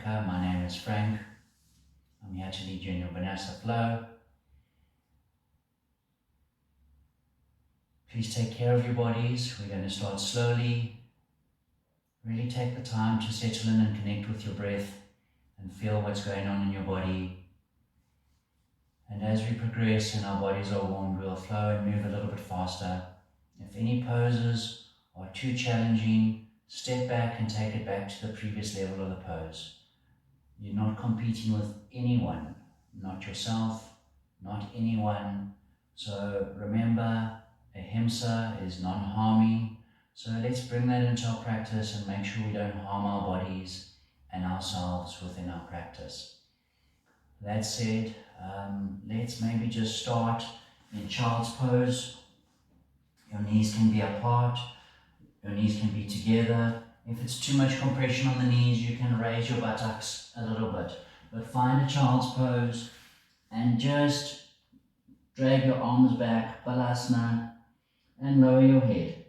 Africa. My name is Frank. I'm here to lead you in your Vinyasa Flow. Please take care of your bodies. We're going to start slowly. Really take the time to settle in and connect with your breath and feel what's going on in your body. And as we progress and our bodies are warmed, we'll flow and move a little bit faster. If any poses are too challenging, step back and take it back to the previous level of the pose. You're not competing with anyone, not yourself, not anyone. So remember, ahimsa is non-harming. So let's bring that into our practice and make sure we don't harm our bodies and ourselves within our practice. That said, let's maybe just start in child's pose. Your knees can be apart, your knees can be together. If it's too much compression on the knees, you can raise your buttocks a little bit. But find a child's pose and just drag your arms back, balasana, and lower your head.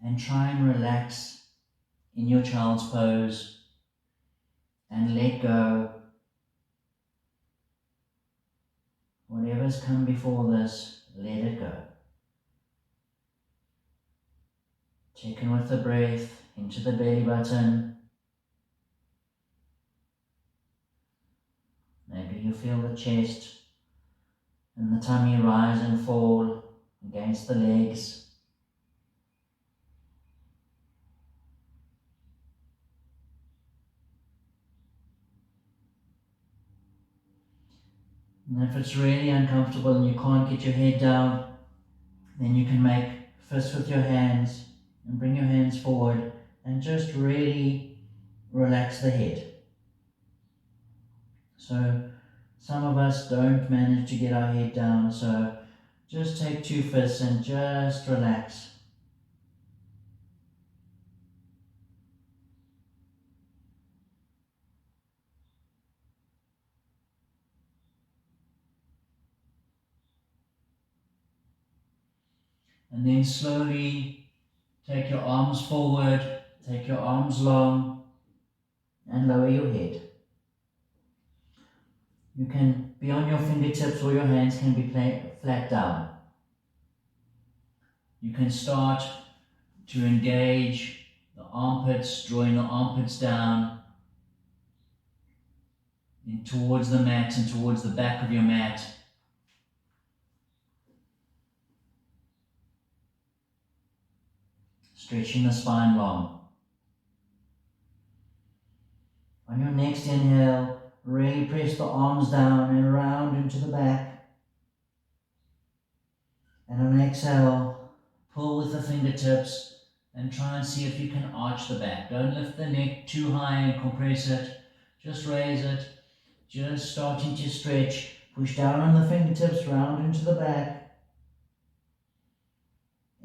And try and relax in your child's pose and let go. Whatever's come before this, let it go. Check in with the breath into the belly button. Maybe you feel the chest and the tummy rise and fall against the legs. And if it's really uncomfortable and you can't get your head down, then you can make fists with your hands and bring your hands forward and just really relax the head. So some of us don't manage to get our head down, so just take 2 fists and just relax. And then slowly take your arms forward, take your arms long, and lower your head. You can be on your fingertips or your hands can be flat down. You can start to engage the armpits, drawing the armpits down in towards the mat and towards the back of your mat. Stretching the spine long. On your next inhale, really press the arms down and round into the back. And on exhale, pull with the fingertips and try and see if you can arch the back. Don't lift the neck too high and compress it. Just raise it. Just starting to stretch. Push down on the fingertips, round into the back.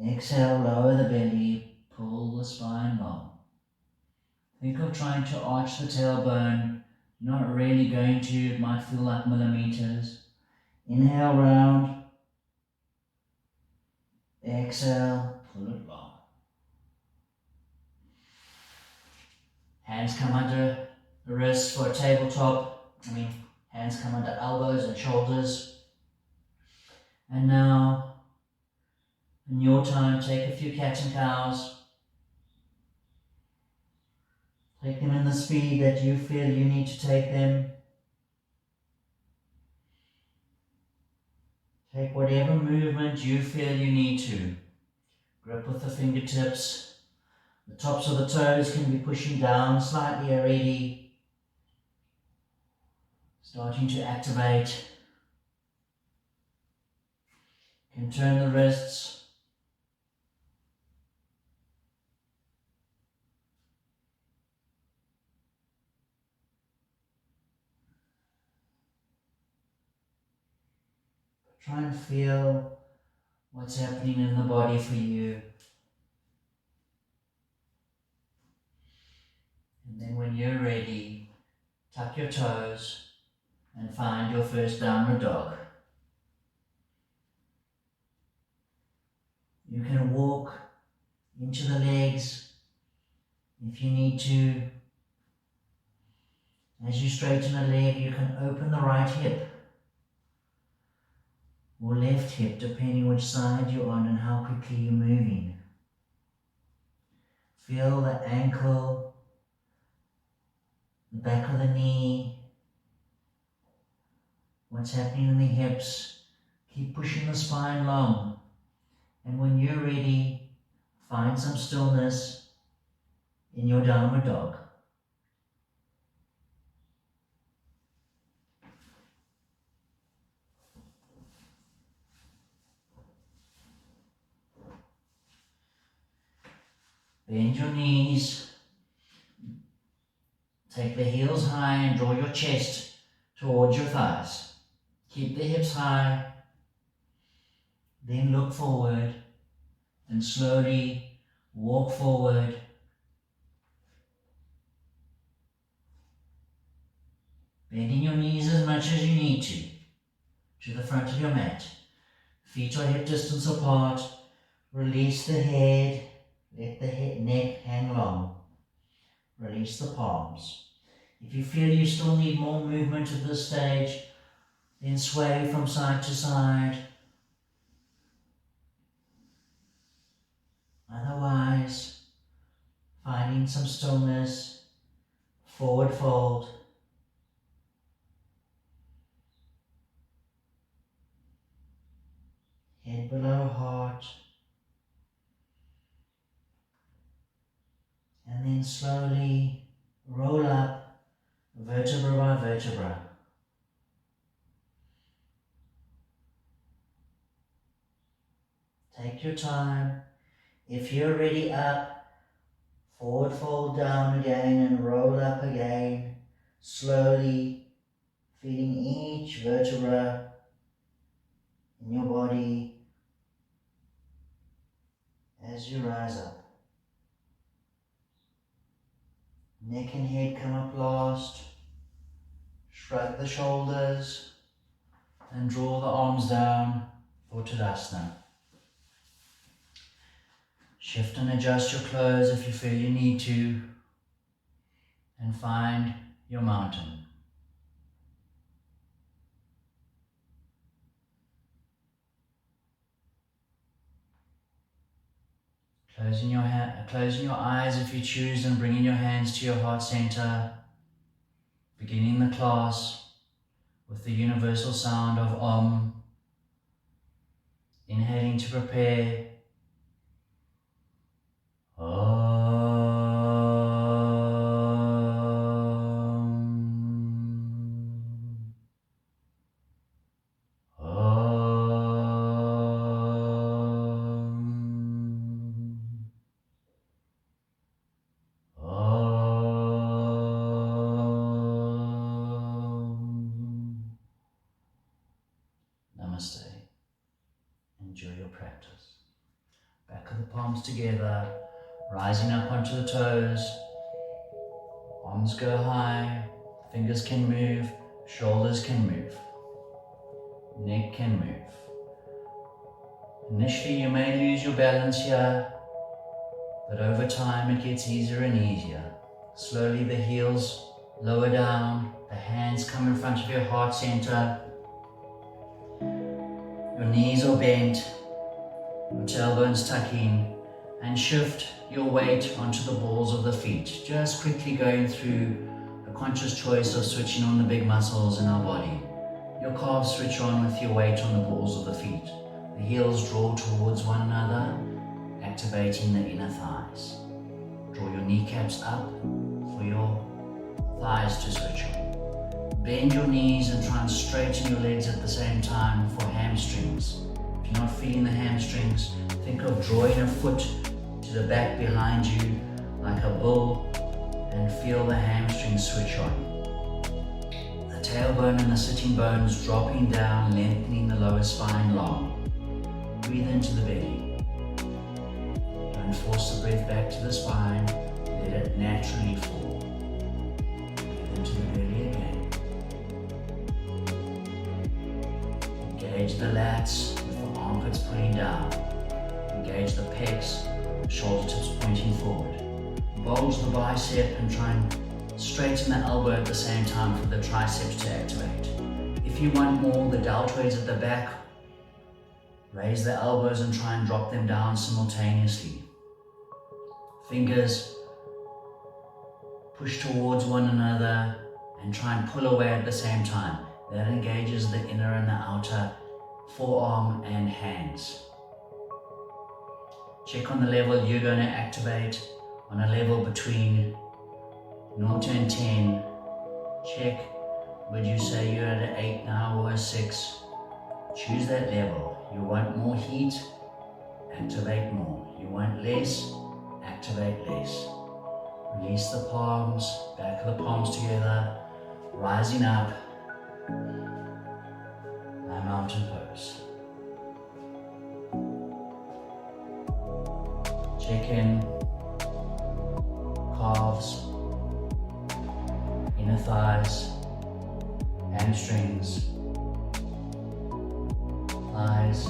Exhale, lower the belly, pull the spine long. Think of trying to arch the tailbone, not really going to, it might feel like millimeters. Inhale, round. Exhale, pull it long. Hands come under the wrists for a tabletop. Hands come under elbows and shoulders. And now, in your time, take a few cat and cows. Take them in the speed that you feel you need to take them. Take whatever movement you feel you need to. Grip with the fingertips. The tops of the toes can be pushing down slightly already. Starting to activate. You can turn the wrists. Try and feel what's happening in the body for you. And then when you're ready, tuck your toes and find your first downward dog. You can walk into the legs If you need to, as you straighten a leg, you can open the right hip or left hip, depending which side you're on and how quickly you're moving. Feel the ankle, the back of the knee, what's happening in the hips. Keep pushing the spine long. And when you're ready, find some stillness in your downward dog. Bend your knees. Take the heels high and draw your chest towards your thighs. Keep the hips high. Then look forward and slowly walk forward. Bending your knees as much as you need to the front of your mat. Feet are hip distance apart. Release the head. Let the neck hang long. Release the palms. If you feel you still need more movement at this stage, then sway from side to side. Otherwise, finding some stillness, forward fold. Head below heart. And then slowly roll up vertebra by vertebra. Take your time. If you're ready up, forward fold down again and roll up again, slowly feeling each vertebra in your body as you rise up. Neck and head come up last. Shrug the shoulders and draw the arms down for Tadasana. Shift and adjust your clothes if you feel you need to, and find your mountain. Closing your eyes if you choose, and bringing your hands to your heart center. Beginning the class with the universal sound of Om. Inhaling to prepare. Namaste. Enjoy your practice. Back of the palms together, rising up onto the toes. Arms go high, fingers can move, shoulders can move, neck can move. Initially you may lose your balance here, but over time it gets easier and easier. Slowly the heels lower down, the hands come in front of your heart center. Your knees are bent, your tailbones tuck in, and shift your weight onto the balls of the feet. Just quickly going through a conscious choice of switching on the big muscles in our body. Your calves switch on with your weight on the balls of the feet. The heels draw towards one another, activating the inner thighs. Draw your kneecaps up for your thighs to switch on. Bend your knees and try and straighten your legs at the same time for hamstrings. If you're not feeling the hamstrings, think of drawing a foot to the back behind you like a bull and feel the hamstrings switch on. The tailbone and the sitting bones dropping down, lengthening the lower spine long. Breathe into the belly. Don't force the breath back to the spine, let it naturally fall. Breathe into the belly again. Engage the lats with the armpits pulling down. Engage the pecs, shoulder tips pointing forward. bulge the bicep and try and straighten the elbow at the same time for the triceps to activate. If you want more, the deltoids at the back, raise the elbows and try and drop them down simultaneously. Fingers push towards one another and try and pull away at the same time. That engages the inner and the outer forearm and hands. Check on the level you're going to activate. On a level between 0 and 10, check. Would you say you're at an 8 now or a 6? Choose that level. You want more heat, activate more. You want less, activate less. Release the palms, back of the palms together, rising up. My mountain pose. Check in. Calves, inner thighs, hamstrings, thighs,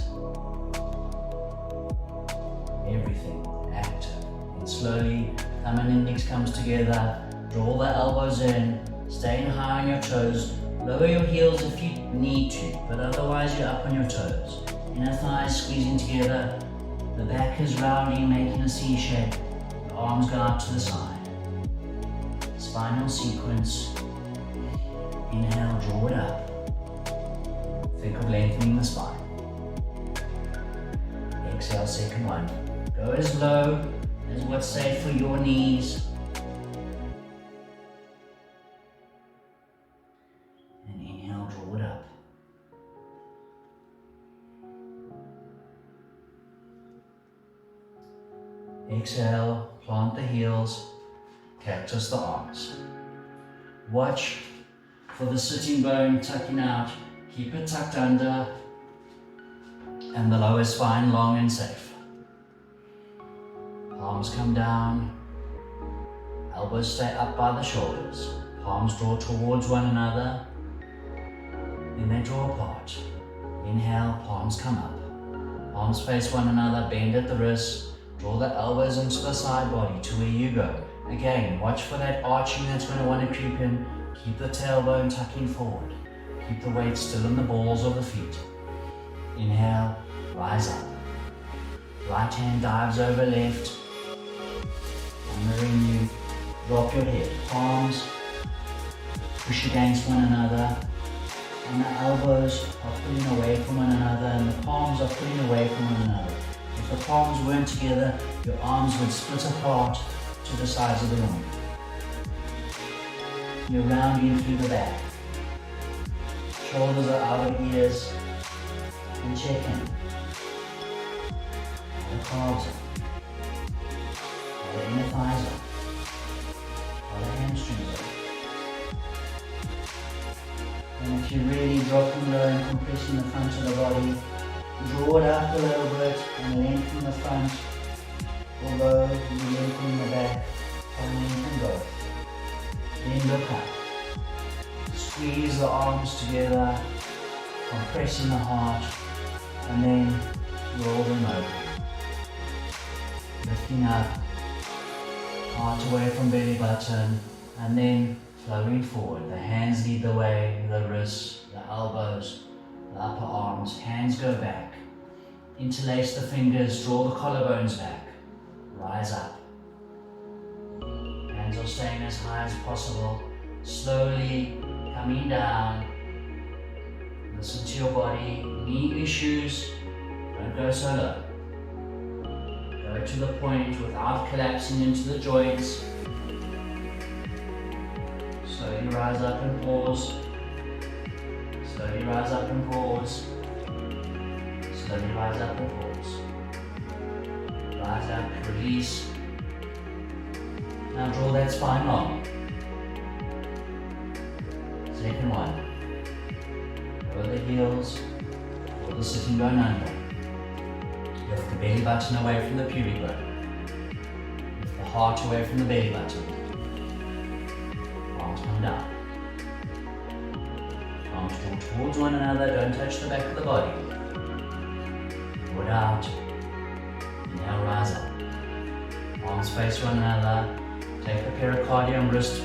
everything active. And slowly, thumb and index comes together, draw the elbows in, staying high on your toes, lower your heels if you need to, but otherwise you're up on your toes. Inner thighs squeezing together, the back is rounding, making a C shape, the arms go out to the side. Spinal sequence. Inhale, draw it up. Think of lengthening the spine. Exhale, second one. Go as low as what's safe for your knees. And inhale, draw it up. Exhale, plant the heels. Cactus the arms. Watch for the sitting bone tucking out. Keep it tucked under. And the lower spine long and safe. Palms come down. Elbows stay up by the shoulders. Palms draw towards one another. Then they draw apart. Inhale, palms come up. Palms face one another, bend at the wrists. Draw the elbows into the side body to where you go. Again, watch for that arching that's going to want to creep in. Keep the tailbone tucking forward. Keep the weight still in the balls of the feet. Inhale, rise up. Right hand dives over left. Honoring you. Drop your head. Palms push against one another. And the elbows are pulling away from one another. And the palms are pulling away from one another. If the palms weren't together, your arms would split apart to the sides of the room. You're rounding through the back. Shoulders are out of ears. And check in. The calves up. The inner thighs up. The hamstrings up. And if you're really dropping low and compressing the front of the body, draw it up a little bit and lengthen the front. Although you lengthen the back, and lengthen both. Then look up. Squeeze the arms together, compressing the heart, and then roll them over. Lifting up, heart away from belly button, and then flowing forward. The hands lead the way, the wrists, the elbows, the upper arms. Hands go back. Interlace the fingers, draw the collarbones back. Rise up. Hands are staying as high as possible. Slowly coming down. Listen to your body. Knee issues, don't go so low. Go to the point without collapsing into the joints. Slowly rise up and pause. Slowly rise up and pause. Slowly rise up and pause. Rise up, release. Now draw that spine long. Second one. Lower the heels, pull the sitting bone under. Lift the belly button away from the pubic bone. Lift the heart away from the belly button. Arms come down. Arms draw towards one another, don't touch the back of the body. Pull it out. Now rise up. Arms face one another. Take the pericardium, wrist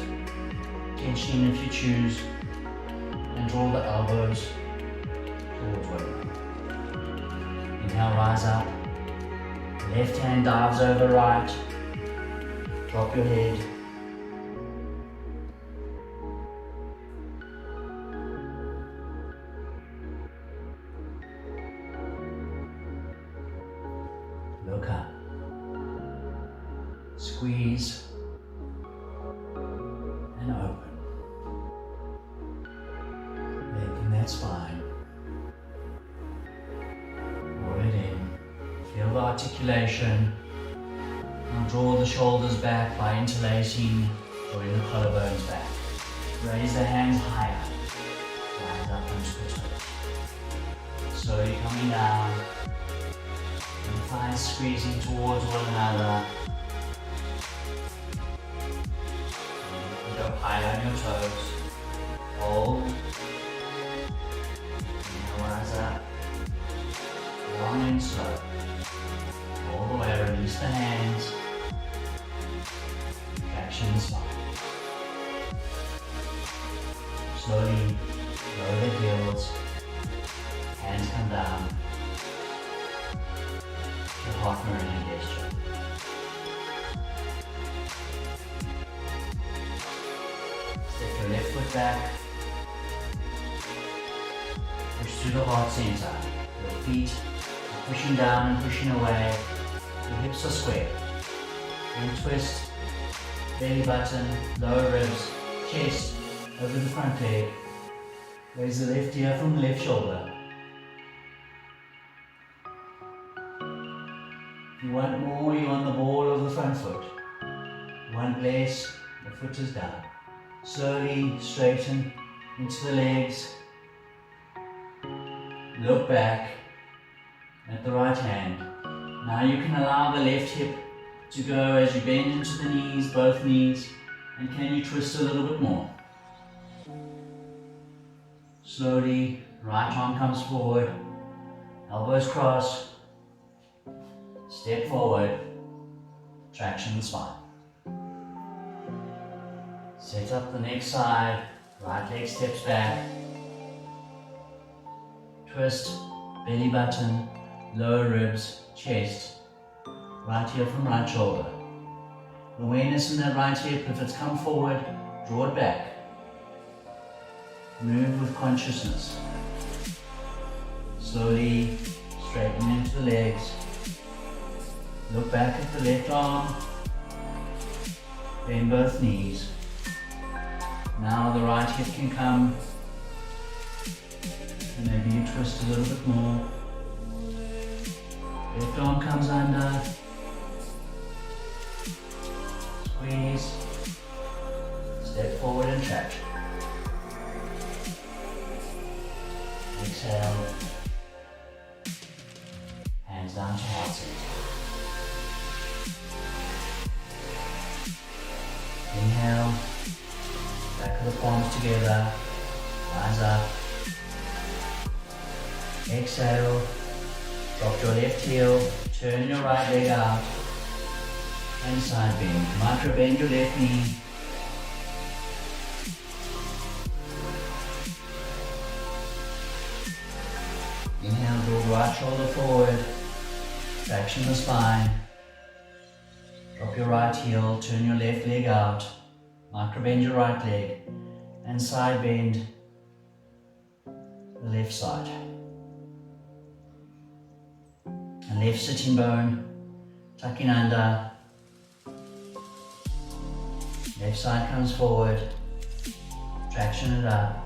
tension if you choose, and draw the elbows towards one another. Inhale, rise up. Left hand dives over right. Drop your head. Look up. Squeeze and open. Lengthen that spine. Roll it in. Feel the articulation. Now draw the shoulders back by interlacing, drawing the collarbones back. Raise the hands higher. Rise up onto the toes. Slowly coming down. And the thighs squeezing towards one another. And go high on your toes. Hold. And rise up. Long and slow. All the way, release the hands. Traction the spine. Slowly lower the heels. Hands come down. The heart meridian gesture. Step your left foot back. Push through the heart center. Your feet are pushing down and pushing away. Your hips are square. Then twist, belly button, lower ribs, chest, over the front leg. Raise the left ear from the left shoulder. If you want more, you're on the ball of the front foot. You want less, the foot is down. Slowly straighten into the legs. Look back at the right hand. Now you can allow the left hip to go as you bend into the knees, both knees, and can you twist a little bit more? Slowly, right arm comes forward, elbows cross, step forward, traction the spine. Set up the next side, right leg steps back, twist, belly button, lower ribs, chest, right heel from right shoulder. Awareness in that right hip, if it's come forward, draw it back. Move with consciousness. Slowly straighten into the legs. Look back at the left arm. Bend both knees. Now the right hip can come. And maybe you twist a little bit more. Left arm comes under. Squeeze. Step forward and traction. Exhale. Hands down to heart center. Inhale. Back of the palms together. Rise up. Exhale. Drop your left heel. Turn your right leg out. And side bend. Micro bend your left knee. Inhale, draw right shoulder forward. Traction the spine. Drop your right heel, turn your left leg out. Micro bend your right leg. And side bend the left side. And left sitting bone, tucking under. Left side comes forward. Traction it up.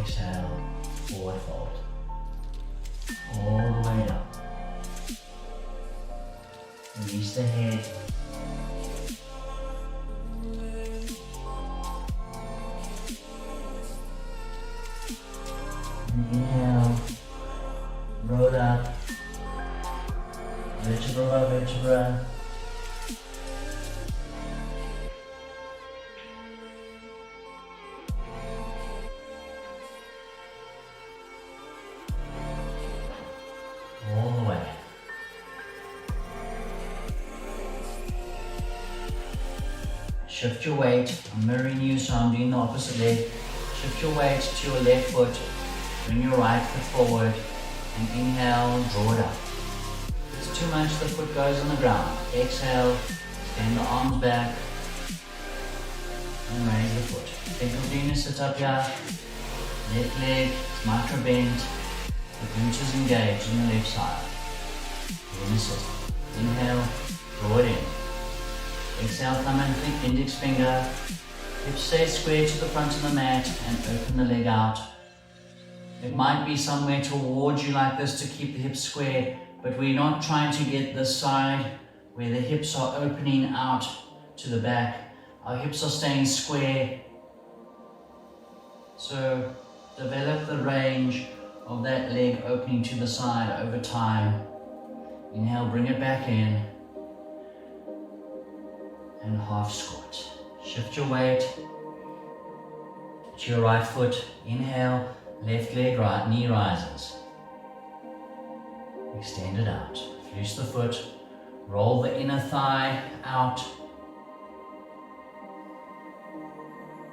Exhale, forward fold. All the way up. Release the head. And inhale, roll up, vertebra by vertebra. Shift your weight. I'm mirroring you, so I'm doing the opposite leg. Shift your weight to your left foot. Bring your right foot forward. And inhale, draw it up. If it's too much, the foot goes on the ground. Exhale, extend the arms back. And raise the foot. Think of doing a sit up here. Left leg is micro bent. The glute is engaged on the left side. Doing a sit. Inhale, draw it in. Exhale, thumb and index finger. Hips stay square to the front of the mat and open the leg out. It might be somewhere towards you like this to keep the hips square, but we're not trying to get this side where the hips are opening out to the back. Our hips are staying square. So develop the range of that leg opening to the side over time. Inhale, bring it back in. And half squat. Shift your weight to your right foot. Inhale, left leg, right knee rises. Extend it out. Loose the foot. Roll the inner thigh out.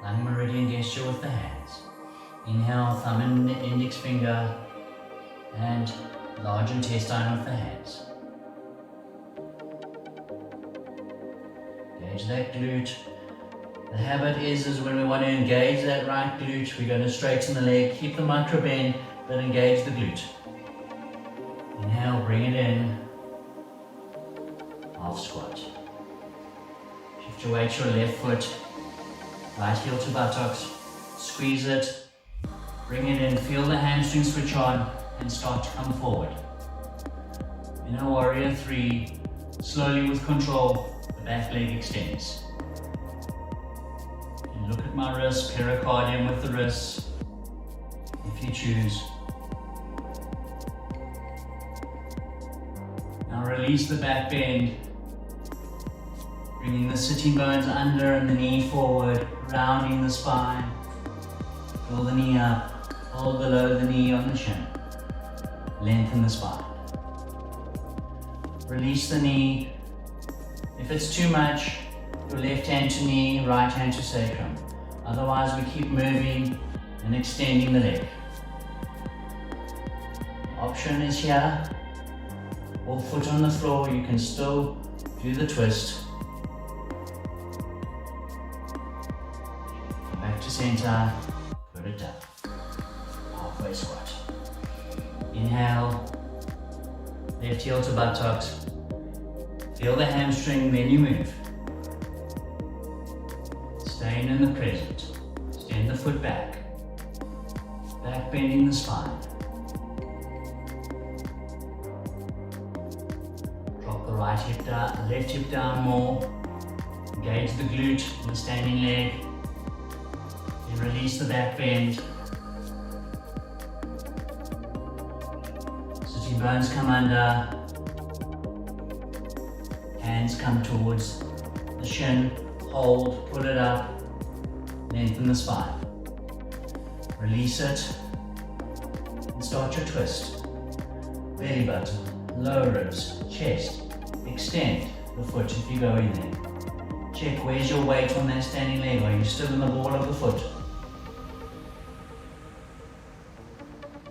Lung meridian gesture with the hands. Inhale, thumb and index finger, and large intestine with the hands. Engage that glute. The habit is when we want to engage that right glute, we're going to straighten the leg, keep the micro bend, but engage the glute. Inhale, bring it in. Half squat. Shift your weight to your left foot. Right heel to buttocks. Squeeze it. Bring it in. Feel the hamstring switch on and start to come forward. In a warrior 3, slowly with control, the back leg extends. Look at my wrist, pericardium with the wrists, if you choose. Now release the back bend, bringing the sitting bones under and the knee forward, rounding the spine. Pull the knee up, hold below the knee on the shin. Lengthen the spine. Release the knee. If it's too much, your left hand to knee, right hand to sacrum. Otherwise, we keep moving and extending the leg. Option is here. Or foot on the floor, you can still do the twist. Back to center, put it down. Halfway squat. Inhale, left heel to buttocks. Feel the hamstring, then you move. Staying in the present. Extend the foot back. Back bending the spine. Drop the right hip down, the left hip down more. Engage the glute in the standing leg. Then release the back bend. Sitting bones come under. Hands come towards the shin. Hold, pull it up, lengthen the spine. Release it, and start your twist. Belly button, lower ribs, chest. Extend the foot if you go in there. Check where's your weight on that standing leg. Are you still in the ball of the foot?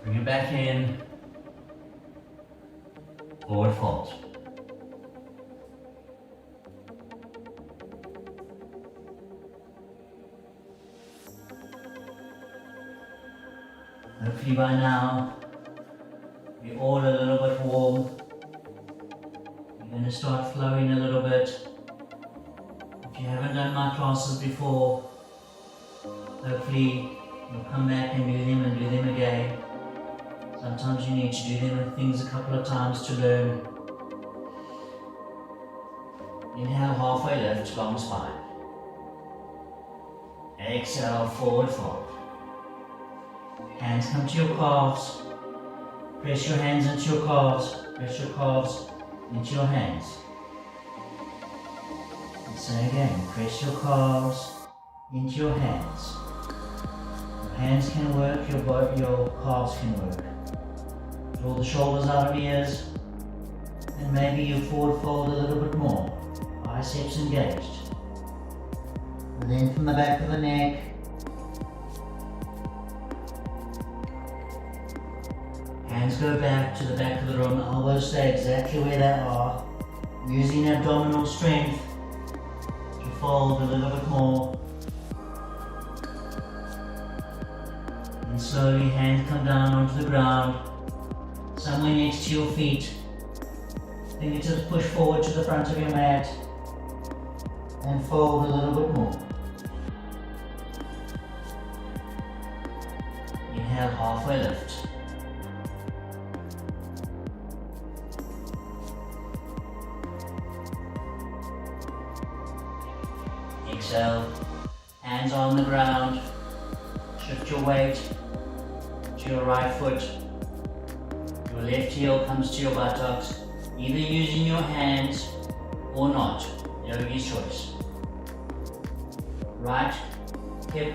Bring it back in. Forward fold. Hopefully by now, we're all a little bit warm. We're going to start flowing a little bit. If you haven't done my classes before, hopefully you'll come back and do them again. Sometimes you need to do them things a couple of times to learn. Inhale, halfway lift, long spine. Exhale, forward fold. Hands come to your calves. Press your hands into your calves. Press your calves into your hands. And say again, press your calves into your hands. Your hands can work, your calves can work. Draw the shoulders out of ears. And maybe you forward fold a little bit more. Biceps engaged. Lengthen the back of the neck. Hands go back to the back of the room, elbows stay exactly where they are. Using abdominal strength to fold a little bit more. And slowly hands come down onto the ground, somewhere next to your feet. Fingertips push forward to the front of your mat and fold a little bit more. Inhale, halfway lift. Exhale, hands on the ground. Shift your weight to your right foot. Your left heel comes to your buttocks, either using your hands or not, yogi's choice. Right hip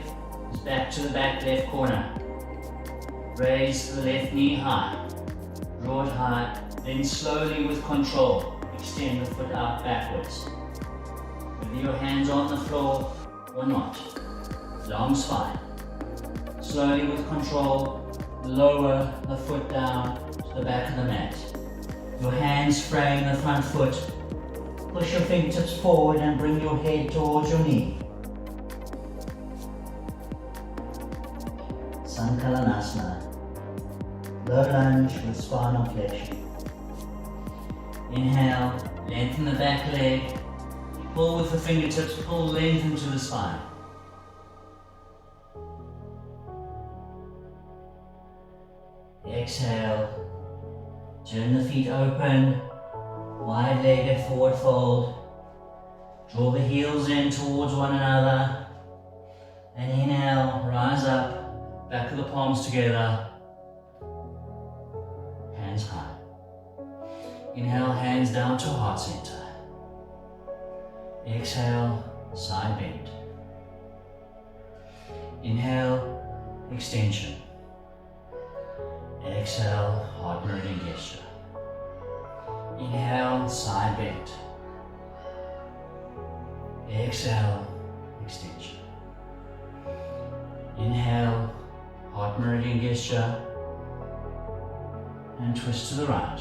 is back to the back left corner. Raise the left knee high, draw it high, then slowly with control, extend the foot out backwards. Whether your hands on the floor or not, long spine. Slowly with control, lower the foot down to the back of the mat. Your hands frame the front foot. Push your fingertips forward and bring your head towards your knee. Sankalanasana. Low lunge with spinal flexion. Inhale, lengthen the back leg. Pull with the fingertips, pull length into the spine. Exhale, turn the feet open, wide-legged forward fold. Draw the heels in towards one another. And inhale, rise up, back of the palms together. Hands high. Inhale, hands down to heart center. Exhale, side bend. Inhale, extension. Exhale, heart meridian gesture. Inhale, side bend. Exhale, extension. Inhale, heart meridian gesture. And twist to the right.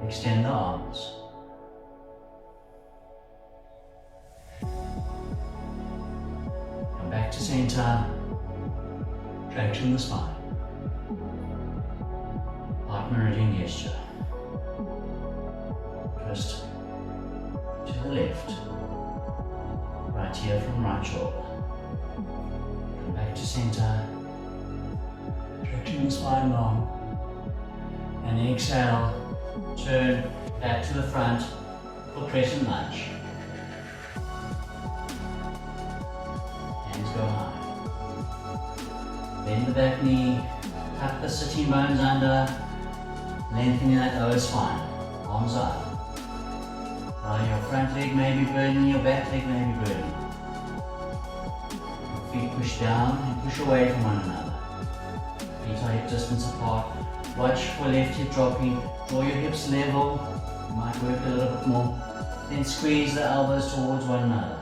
Extend the arms. Come back to center. Traction the spine. Heart meridian gesture. Twist to the left. Right here from right shoulder. Come back to center. Stretching the spine long. And exhale. Turn back to the front for crescent lunge. Hands go high. Bend the back knee. Tuck the sitting bones under. Lengthening that lower spine. Arms up. Now your front leg may be burning, your back leg may be burning. Feet push down and push away from one another. Feet are hip distance apart. Watch for left hip dropping. Draw your hips level. You might work a little bit more. Then squeeze the elbows towards one another.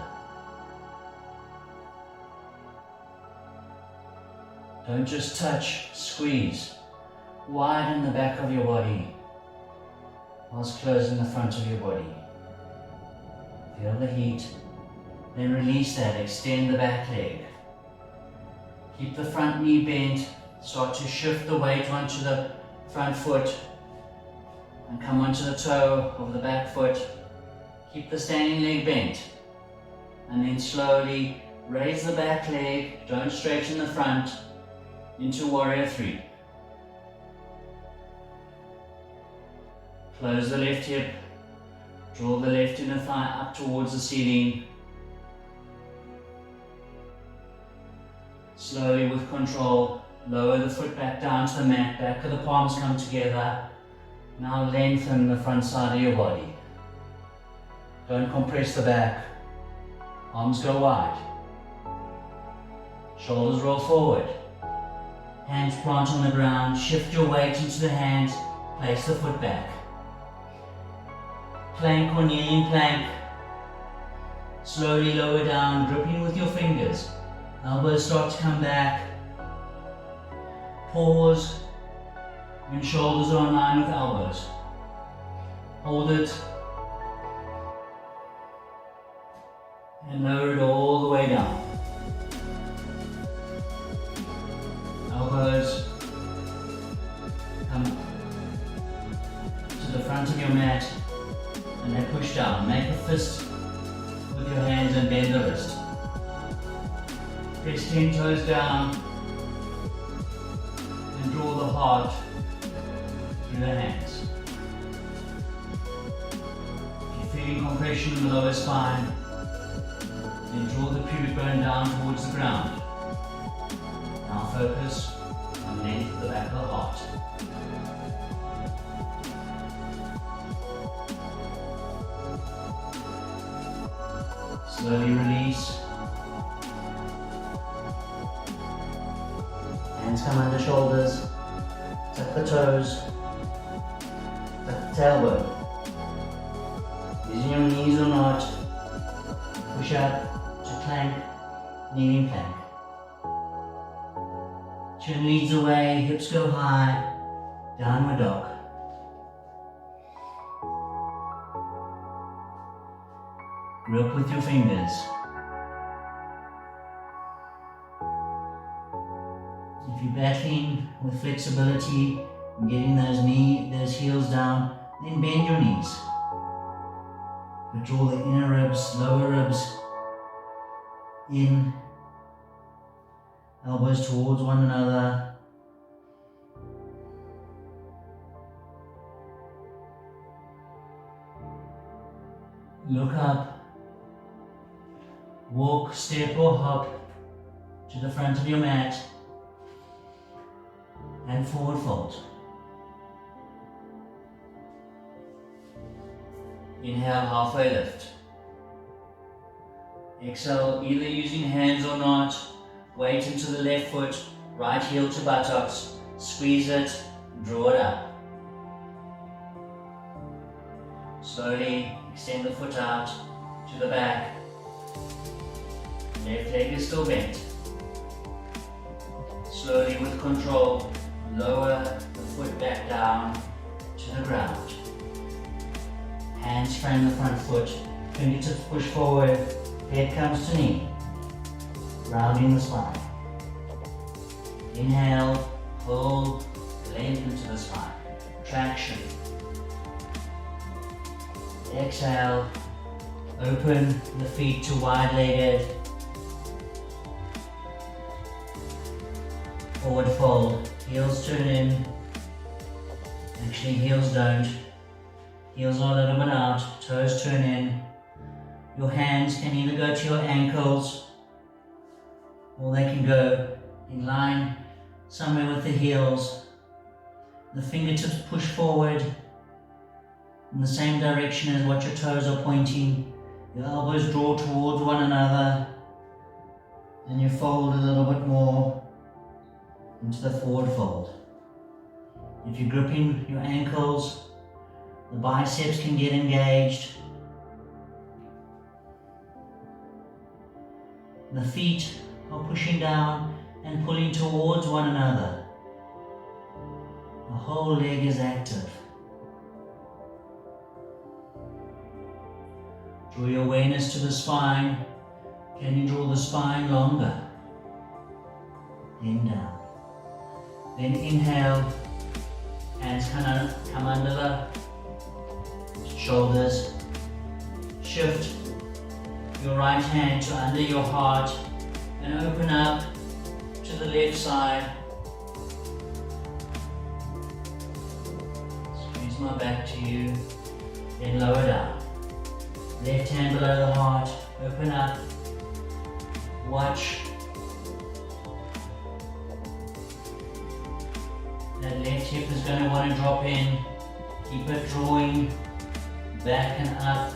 Don't just touch, squeeze. Widen the back of your body whilst closing the front of your body. Feel the heat, then release that, extend the back leg. Keep the front knee bent, start to shift the weight onto the front foot and come onto the toe of the back foot. Keep the standing leg bent and then slowly raise the back leg, don't straighten the front, into warrior three. Close the left hip, draw the left inner thigh up towards the ceiling. Slowly with control, lower the foot back down to the mat, back of the palms come together. Now lengthen the front side of your body. Don't compress the back. Arms go wide. Shoulders roll forward. Hands plant on the ground, shift your weight into the hands, place the foot back. Plank or kneeling plank. Slowly lower down, gripping with your fingers. Elbows start to come back. Pause when shoulders are in line with elbows. Hold it. And lower it all the way down. Elbows come to the front of your mat and they push down. Make a fist with your hands and bend the wrist. Press 10 toes down and draw the heart through the hands. If you're feeling compression in the lower spine, then draw the pubic bone down towards the ground. Now focus on the length of the back of the heart. Slowly release. Hands come under shoulders. Tuck the toes. Tuck the tailbone. Using your knees or not. Push up to plank, kneeling plank. Chin leads away, hips go high, downward dog. Grip with your fingers. If you're battling with flexibility and getting those heels down, then bend your knees. But draw the inner ribs, lower ribs in, elbows towards one another. Look up, walk, step or hop to the front of your mat and forward fold. Inhale, halfway lift. Exhale, either using hands or not. Weight into the left foot, right heel to buttocks. Squeeze it, draw it up. Slowly extend the foot out to the back. Left leg is still bent. Slowly with control, lower the foot back down to the ground. Hands frame the front foot, fingertips push forward, head comes to knee, rounding the spine. Inhale, pull, lengthen into the spine, traction. Exhale, open the feet to wide-legged, forward fold, heels turn in, actually heels don't. Heels are a little bit out, toes turn in. Your hands can either go to your ankles or they can go in line somewhere with the heels. The fingertips push forward in the same direction as what your toes are pointing. Your elbows draw towards one another and you fold a little bit more into the forward fold. If you're gripping your ankles, the biceps can get engaged. The feet are pushing down and pulling towards one another. The whole leg is active. Draw your awareness to the spine. Can you draw the spine longer? Then down. Then inhale. Hands come under the shoulders. Shift your right hand to under your heart and open up to the left side. Squeeze my back to you, then lower down. Left hand below the heart, open up, watch. That left hip is going to want to drop in. Keep it drawing back and up.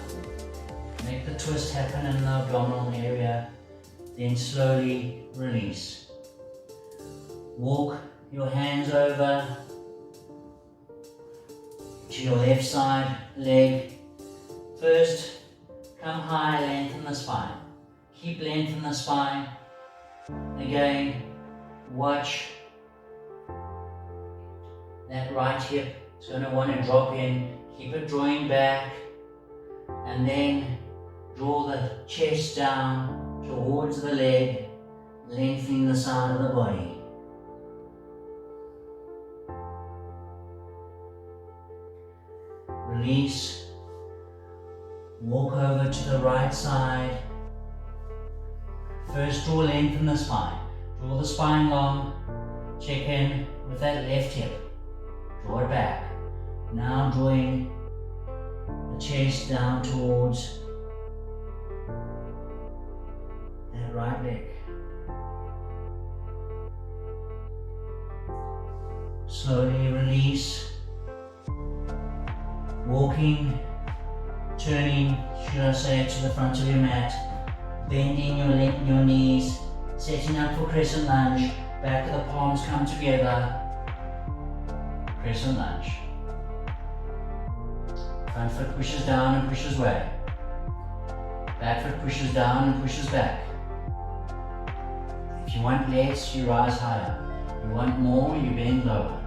Make the twist happen in the abdominal area. Then slowly release. Walk your hands over to your left side leg. First, Come high, lengthen the spine. Keep lengthening the spine. Again, watch that right hip. It's going to want to drop in. Keep it drawing back. And then draw the chest down towards the leg, lengthening the side of the body. Release. Walk over to the right side. First draw length in the spine. Draw the spine long. Check in with that left hip. Draw it back. Now drawing the chest down towards that right leg. Slowly release. Walking, turning, should I say, to the front of your mat. Bending your knees, setting up for crescent lunge. Back of the palms come together. Crescent lunge. Front foot pushes down and pushes away. Back foot pushes down and pushes back. If you want less, you rise higher. If you want more, you bend lower.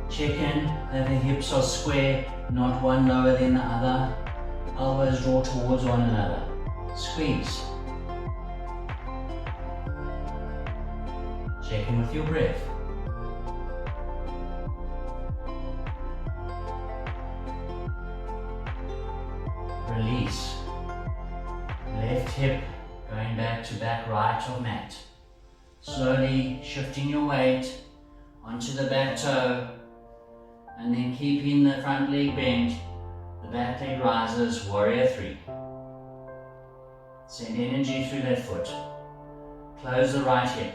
Check in that the hips are square, not one lower than the other. Elbows draw towards one another. Squeeze. Check in with your breath. Release. Left hip going back to back right of mat. Slowly shifting your weight onto the back toe and then keeping the front leg bent. The back leg rises, warrior 3. Send energy through that foot. Close the right hip.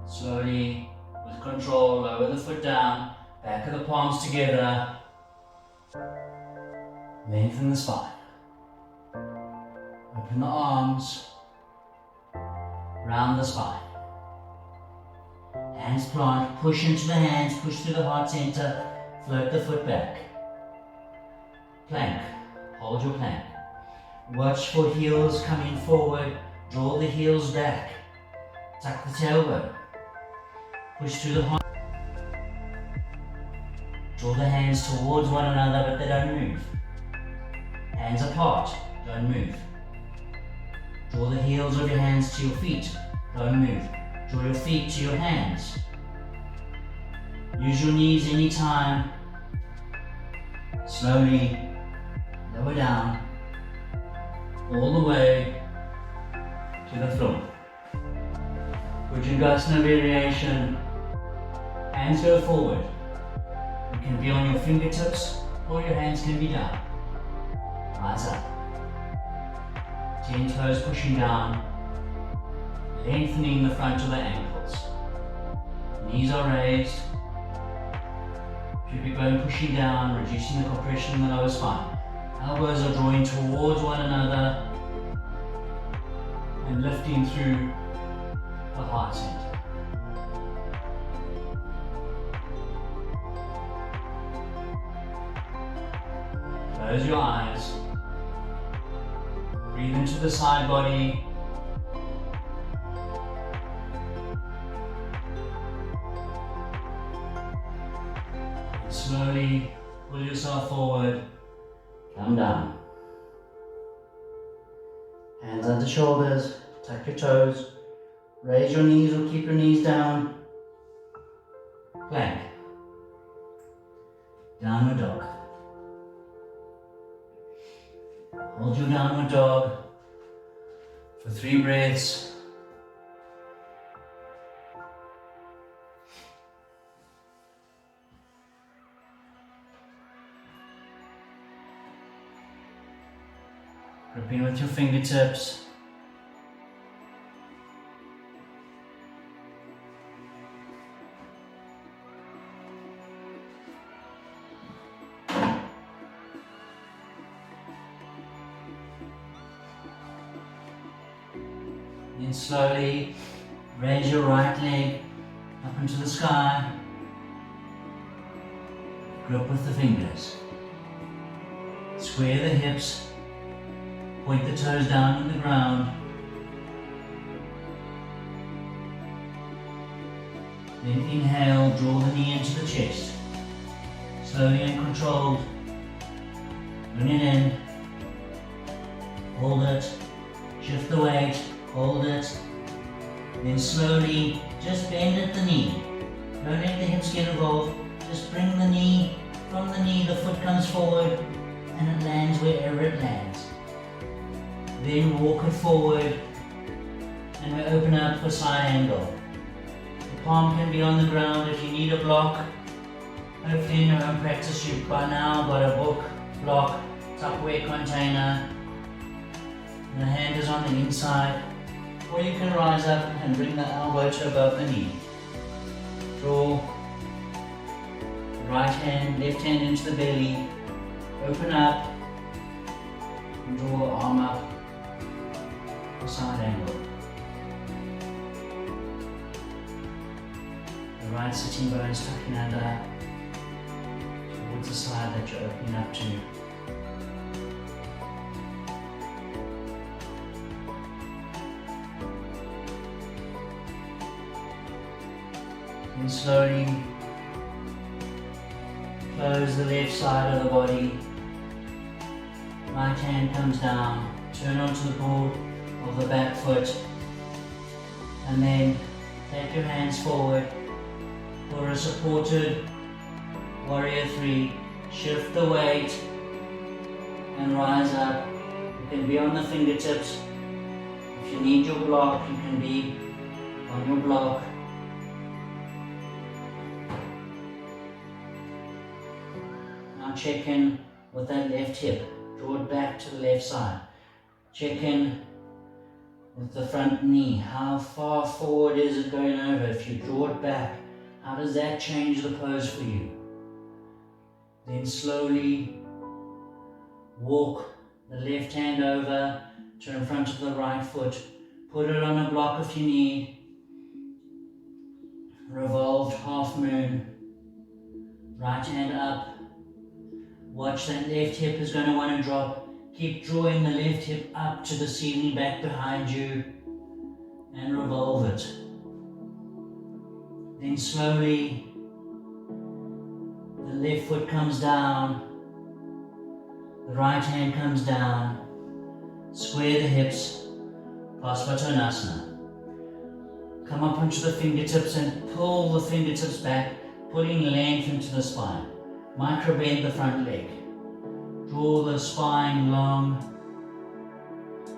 Slowly, with control, lower the foot down, back of the palms together. Lengthen the spine. Open the arms. Round the spine. Hands plant, push into the hands, push through the heart center, float the foot back. Plank, hold your plank. Watch for heels coming forward, draw the heels back. Tuck the tailbone. Push through the heart. Draw the hands towards one another, but they don't move. Hands apart, don't move. Draw the heels of your hands to your feet, don't move. Draw your feet to your hands. Use your knees anytime. Slowly lower down, all the way to the floor. Bhujangasana variation. Hands go forward. You can be on your fingertips or your hands can be down. Rise up. 10 toes pushing down. Lengthening the front of the ankles. Knees are raised. Pubic bone pushing down, reducing the compression in the lower spine. Elbows are drawing towards one another and lifting through the heart center. Close your eyes. Breathe into the side body. And slowly pull yourself forward. Come down. Hands under shoulders. Tuck your toes. Raise your knees or keep your knees down. Plank. Downward dog. Hold your downward dog for 3 breaths. Gripping with your fingertips. Then slowly raise your right leg up into the sky. Grip with the fingers. Square the hips, point the toes down on the ground. Then inhale, draw the knee into the chest. Slowly and controlled. Bring it in. Hold it. Shift the weight. Hold it. Then slowly, just bend at the knee. Don't let the hips get involved. Just bring the knee, from the knee the foot comes forward and it lands wherever it lands. Then walk it forward and we open up for side angle. The palm can be on the ground if you need a block. Hopefully in your own practice you've by now got a book, block, Tupperware container. And the hand is on the inside. Or you can rise up and bring the elbow to above the knee. Draw right hand, left hand into the belly. Open up and draw the arm up for side angle. The right sitting bones tucking under towards the side that you're opening up to. And slowly close the left side of the body. Right hand comes down, turn onto the ball of the back foot, and then take your hands forward for a supported warrior 3. Shift the weight and rise up. You can be on the fingertips. If you need your block, you can be on your block. Now check in with that left hip. Draw it back to the left side. Check in with the front knee. How far forward is it going over? If you draw it back, how does that change the pose for you? Then slowly walk the left hand over to in front of the right foot. Put it on a block if you need. Revolved half moon. Right hand up. Watch that left hip is going to want to drop. Keep drawing the left hip up to the ceiling back behind you and revolve it. Then slowly the left foot comes down, the right hand comes down, square the hips, Pasvatanasana. Come up onto the fingertips and pull the fingertips back, pulling length into the spine. Micro bend the front leg. Draw the spine long,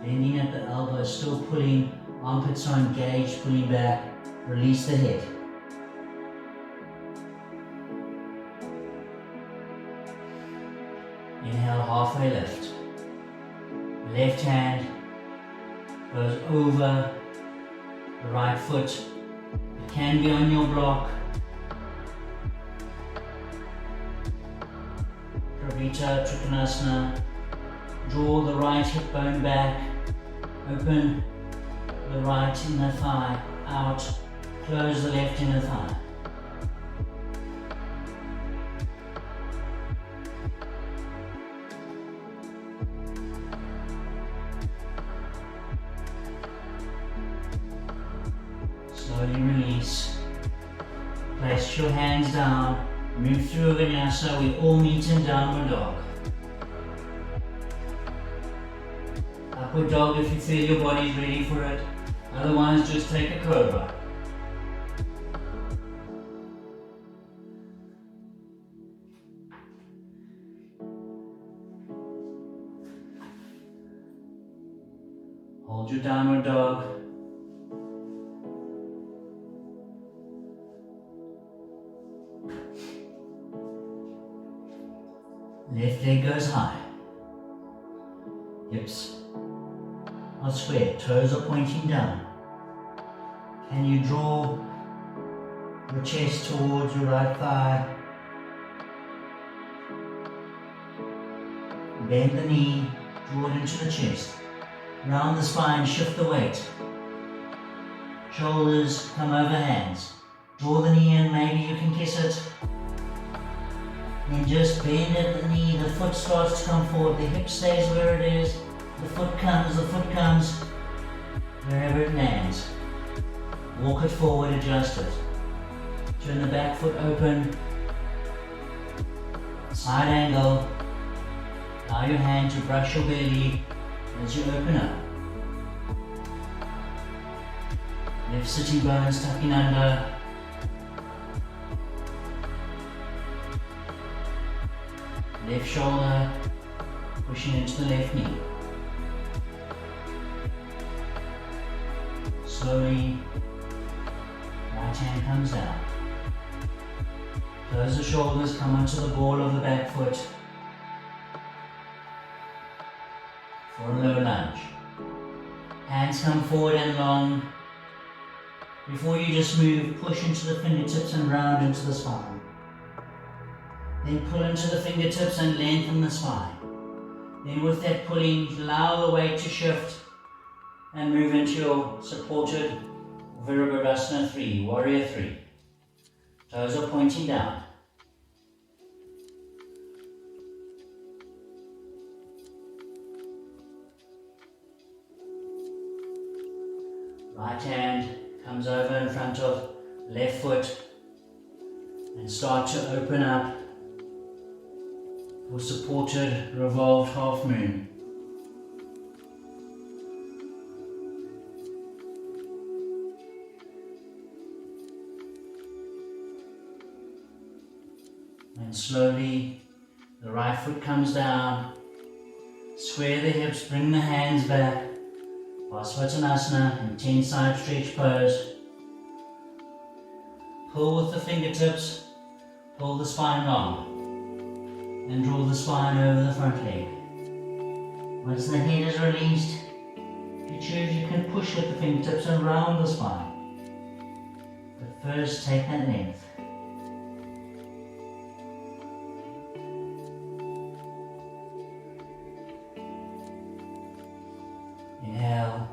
bending at the elbow, still pulling, armpits are engaged, pulling back, release the head. Inhale, halfway lift. Left hand goes over the right foot. It can be on your block. Pravita Trikonasana. Draw the right hip bone back. Open the right inner thigh out. Close the left inner thigh. Slowly release. Place your hands down. Move through a Vinyasa. We all meet in downward dog. Upward dog if you feel your body's ready for it. Otherwise, just take a cobra. Hold your downward dog. Left leg goes high. Hips are square, toes are pointing down. Can you draw your chest towards your right thigh? Bend the knee, draw it into the chest. Round the spine, shift the weight. Shoulders come over hands. Draw the knee in, maybe you can kiss it. Then just bend at the knee, the foot starts to come forward, the hip stays where it is, the foot comes, wherever it lands. Walk it forward, adjust it. Turn the back foot open, side angle. Allow your hand to brush your belly as you open up. Left sitting bones tucking under. Left shoulder pushing into the left knee. Slowly, right hand comes down. Close the shoulders, come onto the ball of the back foot for a low lunge. Hands come forward and long. Before you just move, push into the fingertips and round into the spine. Then pull into the fingertips and lengthen the spine. Then with that pulling, allow the weight to shift and move into your supported Virabhadasana 3, Warrior 3. Toes are pointing down. Right hand comes over in front of left foot and start to open up for supported revolved half moon. And slowly the right foot comes down, square the hips, bring the hands back, Parsvattanasana, intense side stretch pose. Pull with the fingertips, pull the spine long, and draw the spine over the front leg. Once the head is released, if you choose, you can push with the fingertips and round the spine. But first, take that length. Inhale,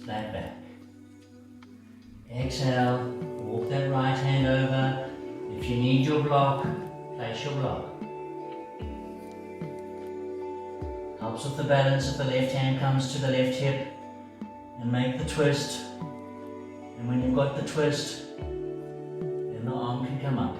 slide back. Exhale, walk that right hand over. If you need your block, place your block. Helps with the balance if the left hand comes to the left hip and make the twist. And when you've got the twist, then the arm can come up.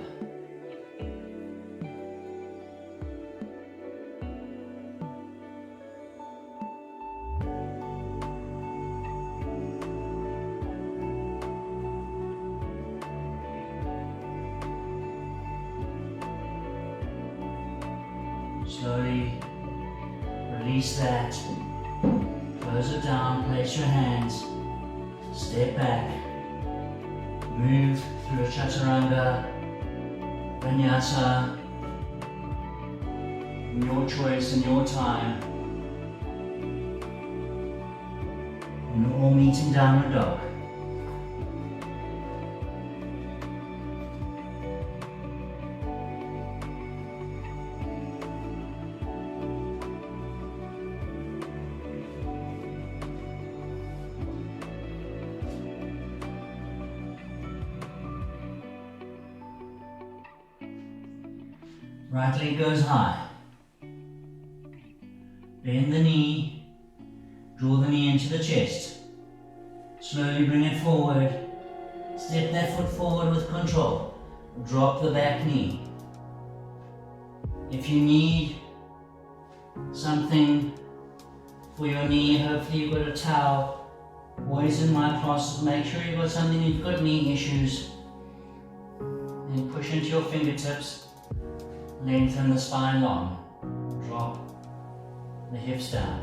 Slowly release that, close it down, place your hands, step back, move through a chaturanga, vinyasa, in your choice, in your time. And we're all meeting downward dog. Right leg goes high. Bend the knee, draw the knee into the chest. Slowly bring it forward. Step that foot forward with control. Drop the back knee. If you need something for your knee, hopefully you've got a towel. Always in my classes, make sure you've got something if you've got knee issues. And push into your fingertips. Lengthen the spine long. Drop the hips down.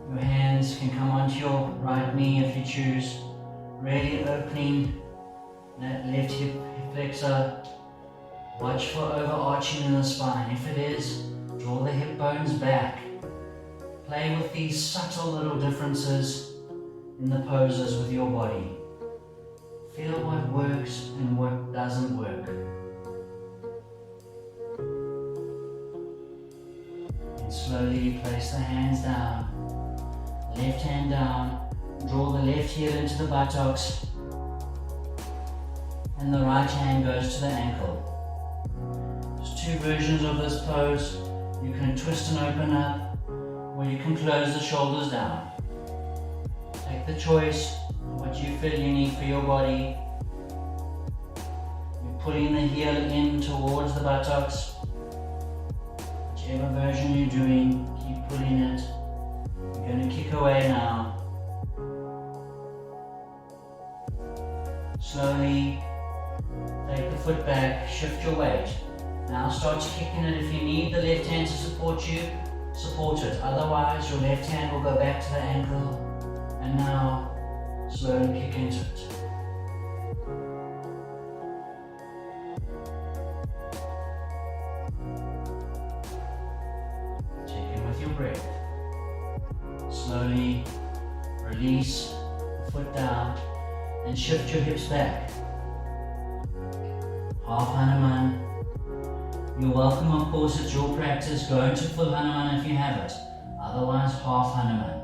Your hands can come onto your right knee if you choose. Really opening that left hip flexor. Watch for overarching in the spine. If it is, draw the hip bones back. Play with these subtle little differences in the poses with your body. Feel what works and what doesn't work. And slowly place the hands down. Left hand down. Draw the left heel into the buttocks. and the right hand goes to the ankle. There's two versions of this pose. You can twist and open up, or you can close the shoulders down. Take the choice of what you feel you need for your body. You're pulling the heel in towards the buttocks. Whichever version you're doing, keep pulling it. You're going to kick away now. Slowly take the foot back, shift your weight. Now start kicking it. If you need the left hand to support you, support it. Otherwise, your left hand will go back to the ankle. And now, slowly kick into it. Check in with your breath. Slowly release the foot down and shift your hips back. Half Hanuman. You're welcome, of course, it's your practice. Go into full Hanuman if you have it. Otherwise, half Hanuman.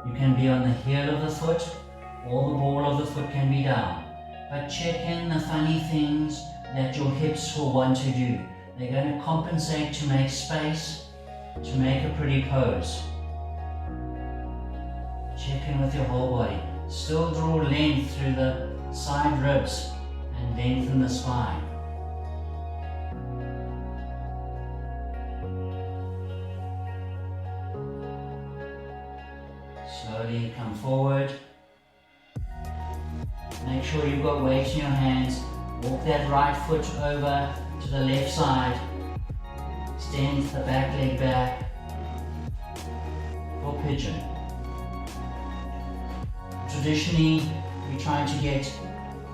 You can be on the heel of the foot, or the ball of the foot can be down. But check in the funny things that your hips will want to do. They're going to compensate to make space, to make a pretty pose. Check in with your whole body. Still draw length through the side ribs and lengthen the spine. Slowly come forward. Make sure you've got weight in your hands. Walk that right foot over to the left side. Extend the back leg back for pigeon. Traditionally, we try to get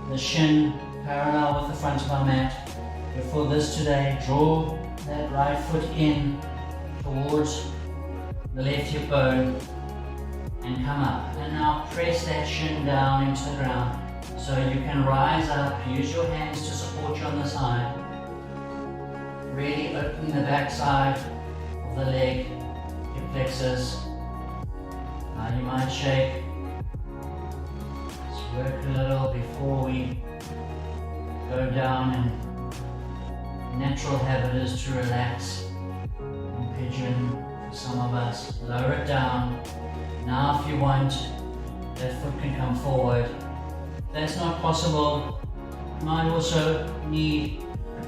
the shin parallel with the front of our mat. But for this today, draw that right foot in towards the left hip bone and come up. And now press that shin down into the ground so you can rise up. Use your hands to support you on the side. Really open the back side of the leg, hip flexors. Now you might shake. Let's work a little before we go down, and natural habit is to relax. In pigeon, for some of us, lower it down. Now if you want, that foot can come forward. If that's not possible, you might also need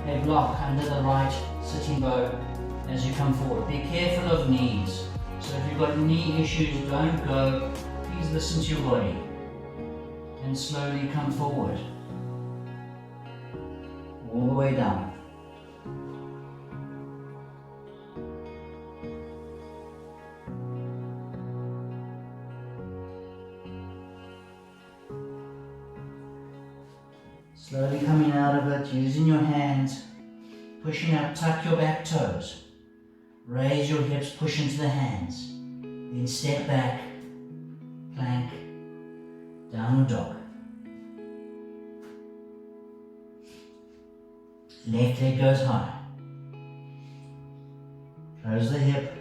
a block under the right sitting bone as you come forward. Be careful of knees. So if you've got knee issues, don't go. Please listen to your body and slowly come forward. All the way down. Slowly coming out of it, using your hands, pushing up, tuck your back toes. Raise your hips, push into the hands. Then step back, plank, downward dog. Left leg goes high. Close the hip,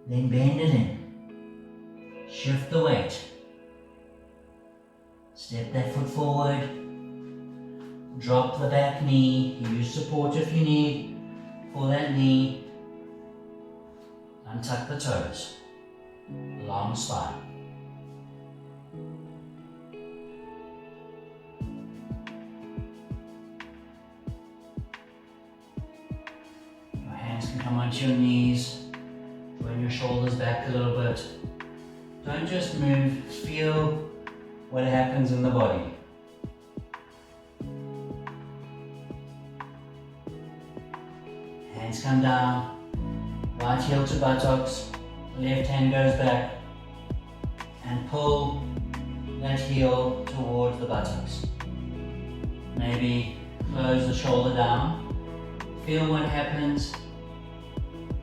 then bend it in. Shift the weight. Step that foot forward. Drop the back knee. Use support if you need for that knee. Untuck the toes. Long spine. Your hands can come onto your knees. Bring your shoulders back a little bit. Don't just move. Feel what happens in the body. Hands come down, right heel to buttocks, left hand goes back, and pull that heel towards the buttocks. Maybe close the shoulder down. Feel what happens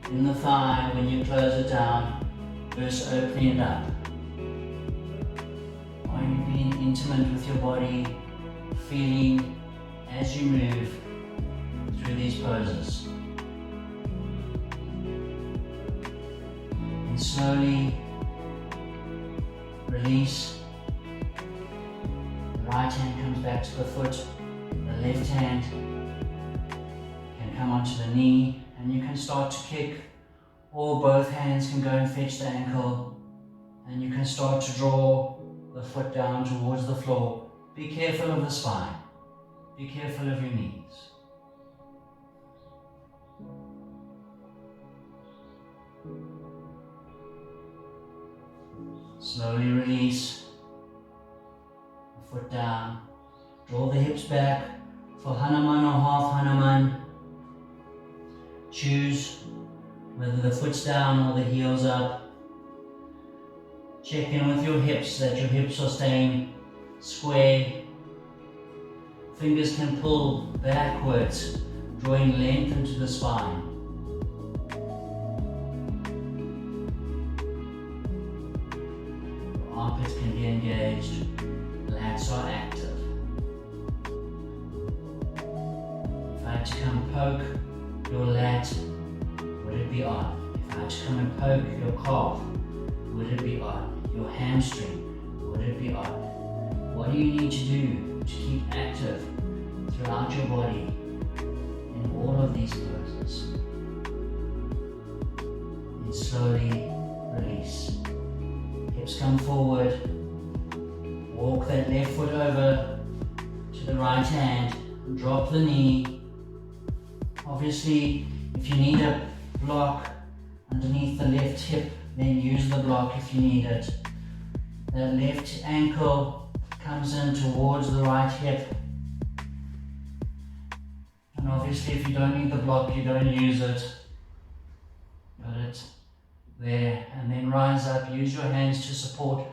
in the thigh when you close it down versus opening it up. Are you being intimate with your body, feeling as you move through these poses? Slowly release right hand comes back to the foot, the left hand can come onto the knee, and you can start to kick, or both hands can go and fetch the ankle, and you can start to draw the foot down towards the floor. Be careful of the spine. Be careful of your knees. Slowly release the foot down. Draw the hips back for Hanuman or half Hanuman. Choose whether the foot's down or the heels up. Check in with your hips, that your hips are staying square. Fingers can pull backwards, drawing length into the spine. Armpits can be engaged, lats are active. If I had to come poke your lat, would it be on? If I had to come and poke your calf, would it be on? Your hamstring, would it be on? What do you need to do to keep active throughout your body in all of these poses? And slowly release. Hips come forward. Walk that left foot over to the right hand. Drop the knee. Obviously, if you need a block underneath the left hip, then use the block if you need it. The left ankle comes in towards the right hip. And obviously, if you don't need the block, you don't use it. Put it there, and then rise up. Use your hands to support.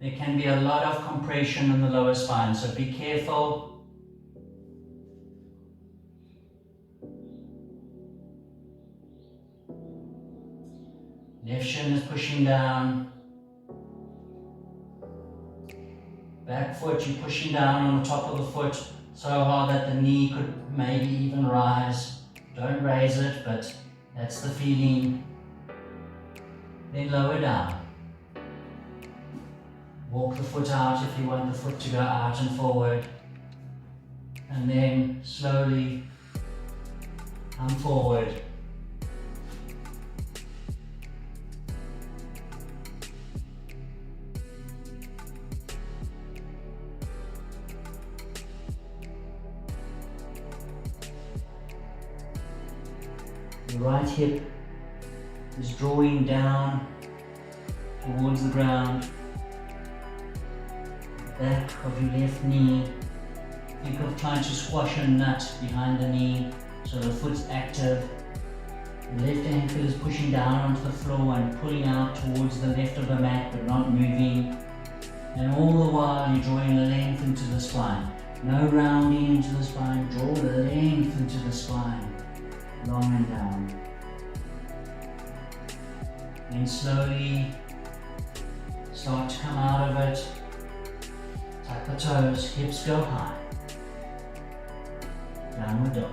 There can be a lot of compression in the lower spine, so be careful. Left shin is pushing down. Back foot, you're pushing down on the top of the foot so hard that the knee could maybe even rise. Don't raise it, but that's the feeling. Then lower down. Walk the foot out if you want the foot to go out and forward. And then slowly come forward. The right hip is drawing down towards the ground. Back of your left knee. Think of trying to squash a nut behind the knee so the foot's active. The left ankle is pushing down onto the floor and pulling out towards the left of the mat but not moving. And all the while you're drawing length into the spine. No rounding into the spine, draw length into the spine. Long and down. Then slowly start to come out of it. Tuck the toes, hips go high. Downward dog.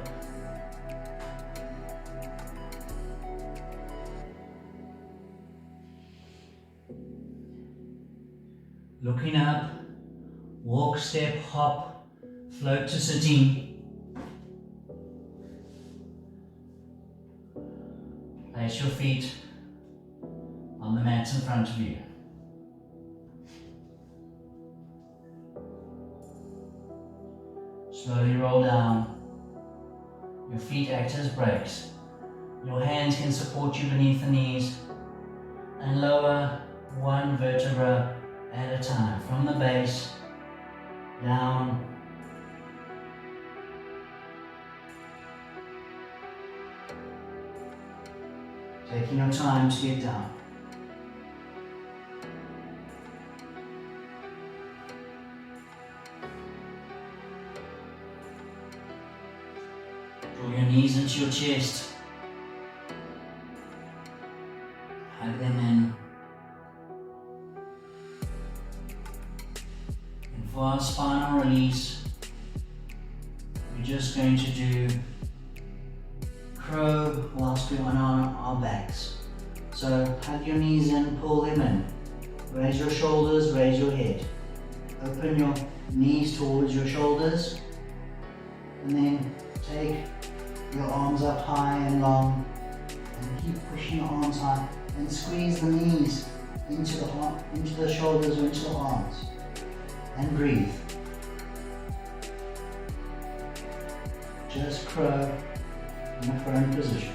Looking up, walk, step, hop, float to sitting. Place your feet on the mat in front of you. Slowly roll down. Your feet act as brakes. Your hands can support you beneath the knees and lower one vertebra at a time from the base down. Taking your time to get down. Draw your knees into your chest. Hug them in. And for our spinal release, we're just going to do crow whilst we're on our backs. So hug your knees in, pull them in. Raise your shoulders, raise your head. Open your knees towards your shoulders, and then take your arms up high and long, and keep pushing the arms high, and squeeze the knees into the shoulders or into the arms, and breathe. Just crow in a prone position.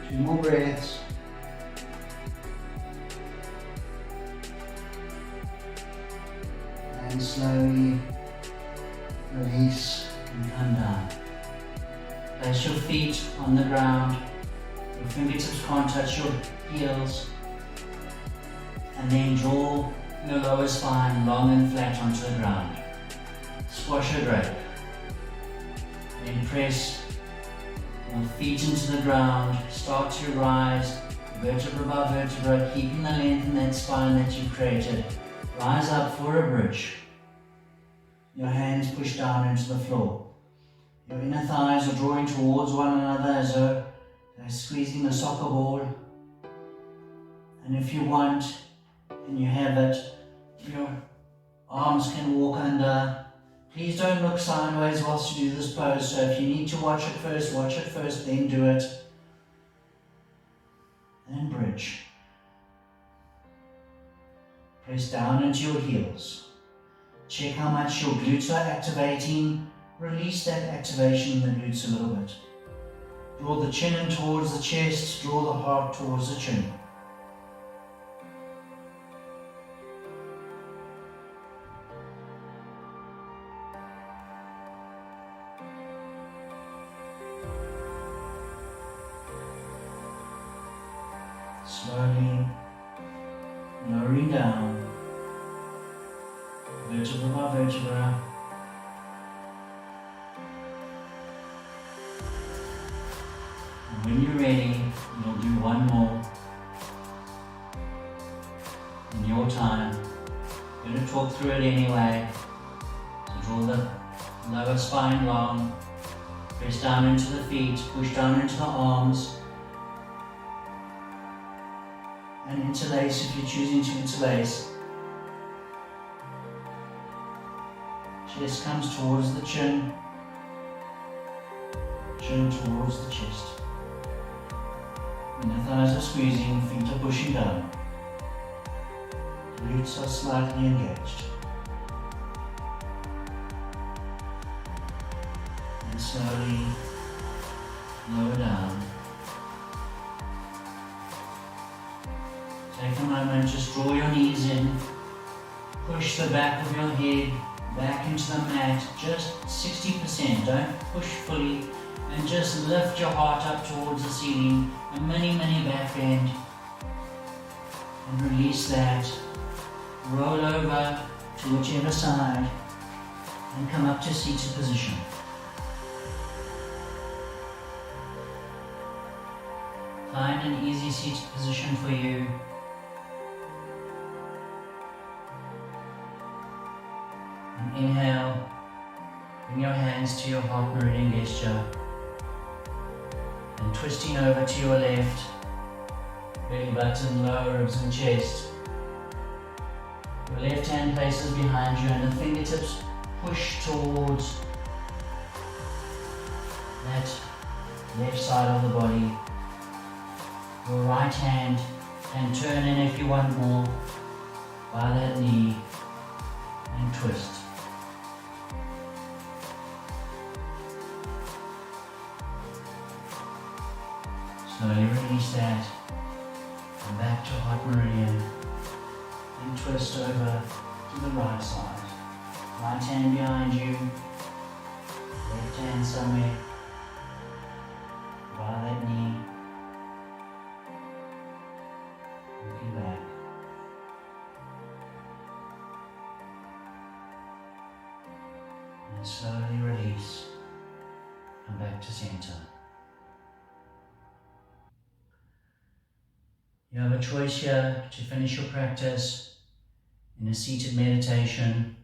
Two more breaths. And slowly release and come down. Place your feet on the ground. Your fingertips can't touch your heels. And then draw your lower spine long and flat onto the ground. Squash or drape. Then press your feet into the ground. Start to rise vertebra by vertebra, keeping the length in that spine that you've created. Rise up for a bridge. Your hands push down into the floor. Your inner thighs are drawing towards one another as though they're squeezing a soccer ball. And if you want, and you have it, your arms can walk under. Please don't look sideways whilst you do this pose. So if you need to watch it first, then do it. And bridge. Press down into your heels. Check how much your glutes are activating. Release that activation in the glutes a little bit. Draw the chin in towards the chest. Draw the heart towards the chin. Slowly lowering down, vertebra by vertebra. And when you're ready, you'll do one more in your time. I'm going to talk through it anyway. So draw the lower spine long, press down into the feet, push down into the arms, and interlace if you're choosing to interlace. Chest comes towards the chin, chin towards the chest. When the thighs are squeezing, feet are pushing down. Glutes are slightly engaged. And slowly lower down. Take a moment, just draw your knees in, push the back of your head back into the mat, just 60%, don't push fully, and just lift your heart up towards the ceiling, a mini back bend, and release that, roll over to whichever side, and come up to seated position. Find an easy seated position for you. Inhale, bring your hands to your heart meridian gesture, and twisting over to your left, belly button, lower ribs and chest. Your left hand places behind you and the fingertips push towards that left side of the body. Your right hand can turn in if you want more by that knee and twist. Slowly release that, and back to heart meridian, and twist over to the right side. Right hand behind you, left hand somewhere by that knee, looking back. And slowly release, come back to center. You have a choice here to finish your practice in a seated meditation.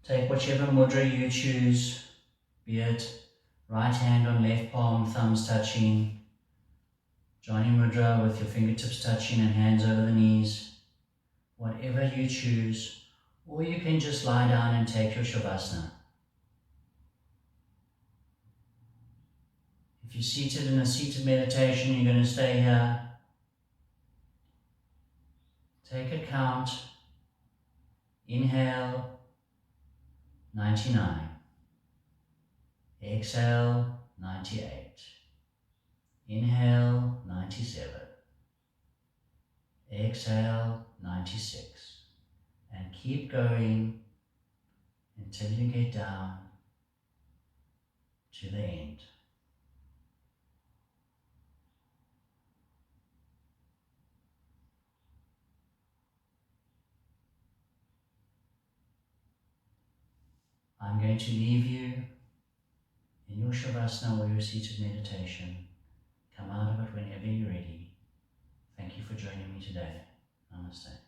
Take whichever mudra you choose, be it Right hand on left palm, thumbs touching. Jani Mudra with your fingertips touching and hands over the knees. Whatever you choose, or you can just lie down and take your Shavasana. If you're seated in a seated meditation, you're going to stay here. Take a count. Inhale, 99. Exhale, 98. Inhale, 97. Exhale, 96. And keep going until you get down to the end. I'm going to leave you in your Shavasana or your seated meditation. Come out of it whenever you're ready. Thank you for joining me today. Namaste.